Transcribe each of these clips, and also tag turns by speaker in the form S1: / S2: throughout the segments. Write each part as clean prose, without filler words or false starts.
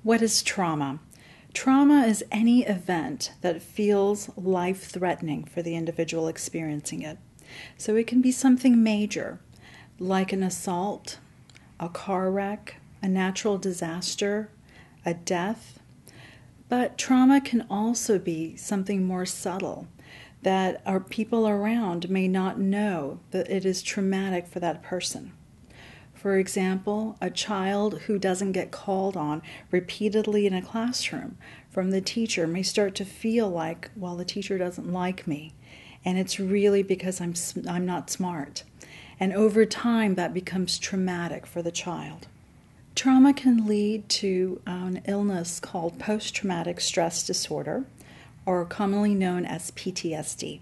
S1: What is trauma? Trauma is any event that feels life-threatening for the individual experiencing it. So it can be something major, like an assault, a car wreck, a natural disaster, a death. But trauma can also be something more subtle that our people around may not know that it is traumatic for that person. For example, a child who doesn't get called on repeatedly in a classroom from the teacher may start to feel like, well, the teacher doesn't like me, and it's really because I'm not smart. And over time, that becomes traumatic for the child. Trauma can lead to an illness called post-traumatic stress disorder, or commonly known as PTSD.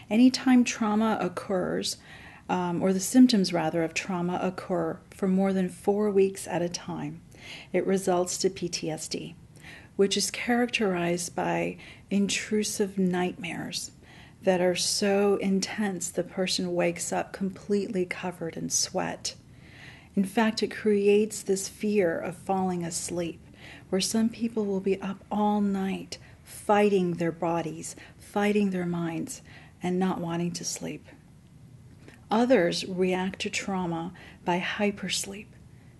S1: Anytime trauma occurs, or the symptoms rather of trauma occur for more than 4 weeks at a time, it results to PTSD, which is characterized by intrusive nightmares that are so intense the person wakes up completely covered in sweat. In fact, it creates this fear of falling asleep, where some people will be up all night fighting their bodies, fighting their minds, and not wanting to sleep. Others react to trauma by hypersleep,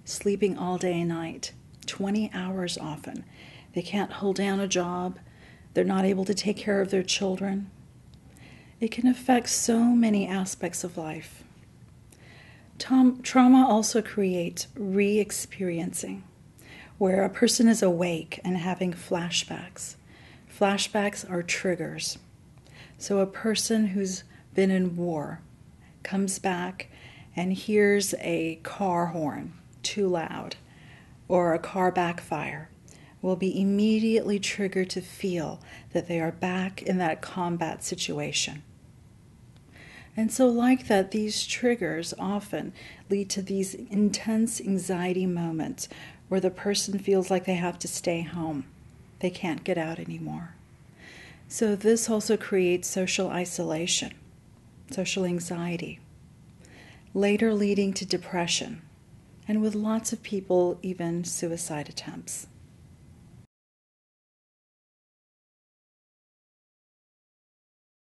S1: sleeping all day and night, 20 hours often. They can't hold down a job. They're not able to take care of their children. It can affect so many aspects of life. Trauma also creates re-experiencing, where a person is awake and having flashbacks. Flashbacks are triggers. So a person who's been in war comes back and hears a car horn too loud or a car backfire, will be immediately triggered to feel that they are back in that combat situation. And so like that, these triggers often lead to these intense anxiety moments where the person feels like they have to stay home. They can't get out anymore. So this also creates social isolation, social anxiety, later leading to depression, and with lots of people, even suicide attempts.